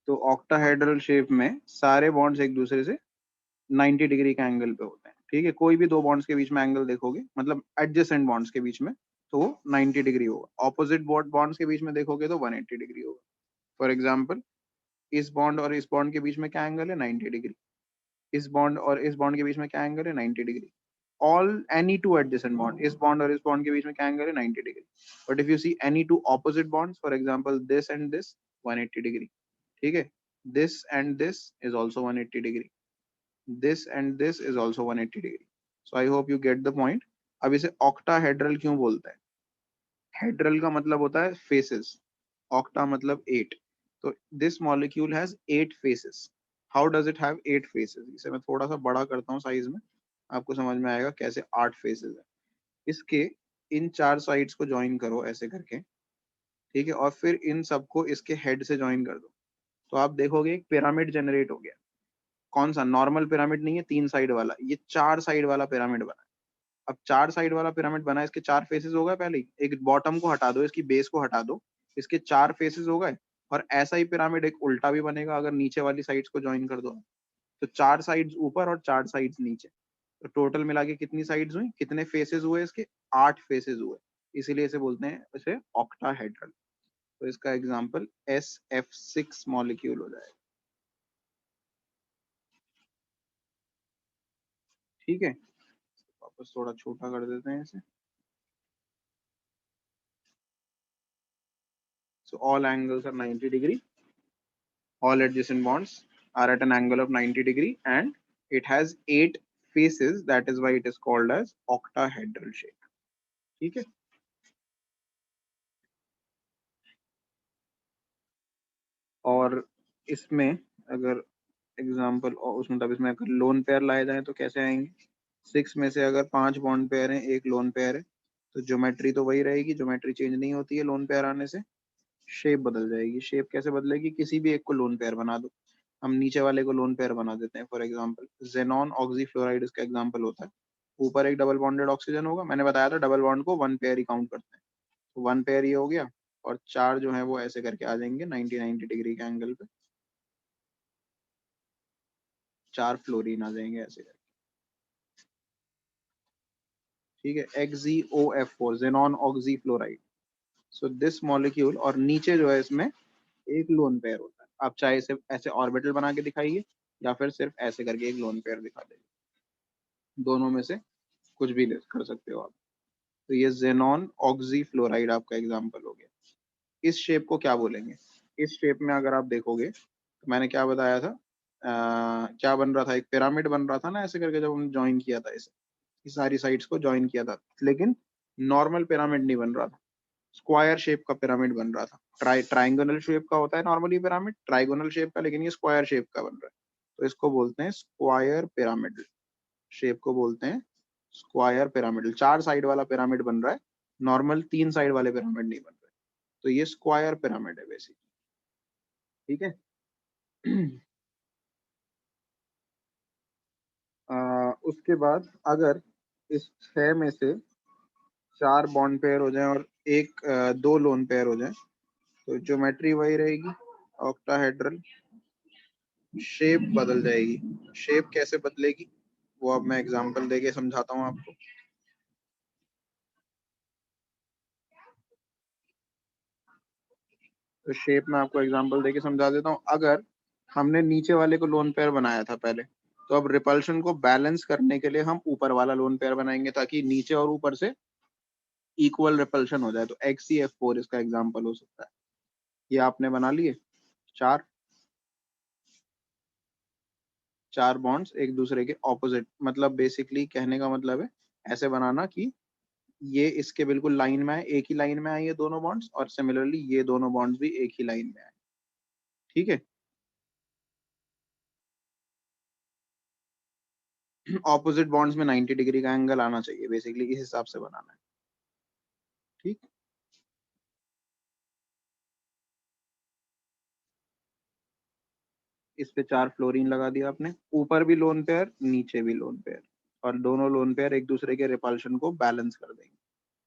तो octahedral shape में सारे बॉन्ड्स एक दूसरे से 90 डिग्री के एंगल पे होते हैं। ठीक है, कोई भी दो बॉन्ड्स के बीच में एंगल देखोगे, मतलब एडजेसेंट बॉन्ड्स के बीच में, तो वो 90 डिग्री होगा। ऑपोजिट बॉन्ड्स के बीच में देखोगे तो 180 डिग्री होगा। फॉर एग्जाम्पल, इस बॉन्ड और इस बॉन्ड के बीच में क्या एंगल है? 90 डिग्री। इस बॉन्ड और इस बॉन्ड के बीच में क्या एंगल है? 90 degree. All any two adjacent bond, इस बॉन्ड और इस बॉन्ड के बीच में क्या एंगल है? 90 degree. But if you see any two opposite bonds, for example this and this, 180 degree. ठीक है, this and this is also 180 degree, this and this is also 180 degree. So I hope you get the point. अब इसे octahedral क्यों बोलते हैं? हेड्रल का मतलब होता है faces, octa मतलब 8। तो this molecule has 8 faces. How does it have 8 faces? इसे मैं थोड़ा सा बड़ा करता हूँ साइज में, आपको समझ में आएगा कैसे 8 faces है। इसके इन 4 साइड्स को ज्वाइन करो ऐसे करके, ठीक है, और फिर इन सबको इसके हेड से ज्वाइन कर दो, तो आप देखोगे एक पिरामिड जनरेट हो गया। कौन सा? नॉर्मल पिरामिड नहीं है 3 साइड वाला, ये 4 साइड वाला पिरामिड बना है। अब 4 साइड वाला पिरामिड बना है, इसके 4 फेसेस हो गए। पहले ही एक बॉटम को हटा दो, इसकी बेस को हटा दो, इसके 4 फेसेस हो गए। और ऐसा ही पिरामिड एक उल्टा भी बनेगा अगर नीचे वाली साइड्स को ज्वाइन कर दो, तो 4 साइड्स ऊपर और 4 साइड्स नीचे, तो टोटल मिला के कितनी साइड्स हुई, कितने फेसेस हुए इसके? 8 फेसेस हुए। इसीलिए इसे बोलते हैं इसे ऑक्टाहेड्रल। तो इसका एग्जांपल SF6 मॉलिक्यूल हो जाएगा। ठीक है, वापस थोड़ा छोटा कर देते हैं इसे। So all angles are 90 degree. All adjacent bonds are at an angle of 90 degree, and it has 8 faces. That is why it is called as octahedral shape. ठीक है, और इसमें अगर एग्जाम्पल, और उसमें तब इसमें अगर लोन पेयर लाए जाए तो कैसे आएंगे? 6 में से अगर 5 बॉन्ड पेयर हैं, एक लोन पेयर है, तो ज्योमेट्री तो वही रहेगी, ज्योमेट्री चेंज नहीं होती है लोन पेयर आने से, शेप बदल जाएगी। शेप कैसे बदलेगी? किसी भी एक को लोन पेयर बना दो। हम नीचे वाले को लोन पेयर बना देते हैं। फॉर एग्जांपल जेनॉन ऑक्सीफ्लोराइड इसका एग्जांपल होता है। ऊपर एक डबल बॉन्डेड ऑक्सीजन होगा, मैंने बताया था डबल बॉन्ड को 1 पेयर ही काउंट करते हैं, तो 1 पेयर ये हो गया, और 4 जो है वो ऐसे करके आ जाएंगे 90 डिग्री के एंगल पे, 4 फ्लोरीन आ जाएंगे ऐसे करके। ठीक है, XeOF4 xenon oxyfluoride. So this molecule, और नीचे जो है इसमें एक लोन पेयर होता है। आप चाहे इसे ऐसे ऑर्बिटल बना के दिखाइए, या फिर सिर्फ ऐसे करके एक लोन पेयर दिखा देंगे, दोनों में से कुछ भी कर सकते हो आप। तो ये जेनॉन ऑक्सीफ्लोराइड आपका एग्जांपल हो गया। इस शेप को क्या बोलेंगे? इस शेप में अगर आप देखोगे तो मैंने क्या बताया था, क्या बन रहा था? एक पिरामिड बन रहा था ना ऐसे करके, जब हमने ज्वाइन किया था इसे, ये सारी साइड्स को ज्वाइन किया था, लेकिन नॉर्मल पिरामिड नहीं बन रहा था, स्क्वायर शेप का पिरामिड बन रहा था। ट्राइंगुलर शेप का होता है नॉर्मली पिरामिड, ट्राइगोनल शेप का, लेकिन ये स्क्वायर शेप का बन रहा है, तो इसको बोलते हैं स्क्वायर पिरामिड। शेप को बोलते हैं स्क्वायर पिरामिडल। 4 साइड वाला पिरामिड बन रहा है, नॉर्मल 3 साइड वाले पिरामिड नहीं बन रहे, तो ये स्क्वायर पिरामिड है बेसिकली। ठीक है। उसके बाद अगर इस 6 में से 4 बॉन्ड पेयर हो जाए और एक 2 लोन पेयर हो जाए, तो ज्योमेट्री वही रहेगी, ऑक्टाहेड्रल। शेप बदल जाएगी। शेप कैसे बदलेगी वो अब मैं एग्जांपल देके समझाता हूँ आपको। तो शेप में आपको एग्जांपल देके समझा देता हूँ। अगर हमने नीचे वाले को लोन पेयर बनाया था पहले, तो अब रिपल्शन को बैलेंस करने के लिए हम ऊपर वाला लोन पेयर बनाएंगे, ताकि नीचे और ऊपर से इक्वल रिपल्शन हो जाए। तो XeF4 इसका एग्जांपल हो सकता है। ये आपने बना लिए 4 बॉन्ड्स एक दूसरे के ऑपोजिट, मतलब बेसिकली कहने का मतलब है ऐसे बनाना कि ये इसके बिल्कुल लाइन में है, एक ही लाइन में आए ये दोनों बॉन्ड्स, और सिमिलरली ये दोनों बॉन्ड्स भी एक ही लाइन में आए। ठीक है, ऑपोजिट बॉन्ड्स में 90 डिग्री का एंगल आना चाहिए, बेसिकली इस हिसाब से बनाना है। ठीक, इस पे 4 फ्लोरीन लगा दिया आपने, ऊपर भी लोन पेयर नीचे भी लोन पेयर, और दोनों लोन पेयर एक दूसरे के रिपल्शन को बैलेंस कर देंगे।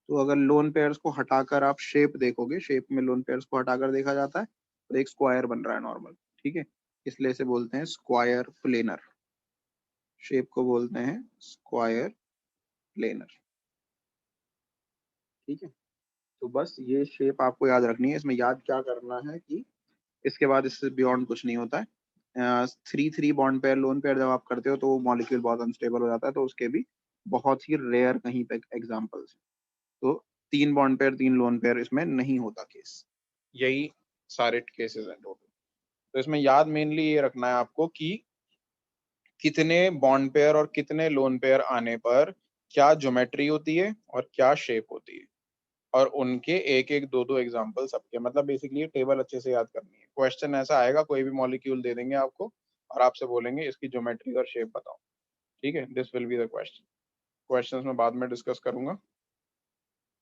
तो अगर लोन पेयर्स को हटाकर आप शेप देखोगे, शेप में लोन पेयर्स को हटाकर देखा जाता है, तो एक स्क्वायर बन रहा है नॉर्मल। ठीक है, इसलिए इसे बोलते हैं स्क्वायर प्लेनर, शेप को बोलते हैं स्क्वायर प्लेनर। ठीक है, तो बस ये शेप आपको याद रखनी है। इसमें याद क्या करना है कि इसके बाद इससे बियॉन्ड कुछ नहीं होता है। 3-3 बॉन्ड पेयर लोन पेयर जब आप करते हो तो वो मॉलिक्यूल बहुत अनस्टेबल हो जाता है, तो उसके भी बहुत ही रेयर कहीं पे एग्जांपल्स। तो 3 बॉन्ड पेयर 3 लोन पेयर इसमें नहीं होता केस, यही सारे केसेस हैं टोटल। तो इसमें याद मेनली ये रखना है आपको कि कितने बॉन्ड पेयर और कितने लोन पेयर आने पर क्या ज्योमेट्री होती है और क्या शेप होती है, और उनके एक एक दो दो एग्जाम्पल सबके, मतलब बेसिकली टेबल अच्छे से याद करनी है। क्वेश्चन ऐसा आएगा, कोई भी मॉलिक्यूल दे देंगे आपको और आपसे बोलेंगे इसकी ज्योमेट्री और शेप बताओ। ठीक है, this will be the question. Questions में बाद में डिस्कस करूंगा।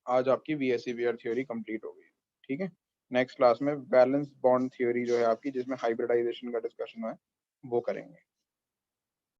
आज आपकी VSEPR थ्योरी कंप्लीट हो गई। ठीक है, नेक्स्ट क्लास में बैलेंस बॉन्ड थ्योरी जो है आपकी, जिसमें हाइब्रिडाइजेशन का डिस्कशन है, वो करेंगे।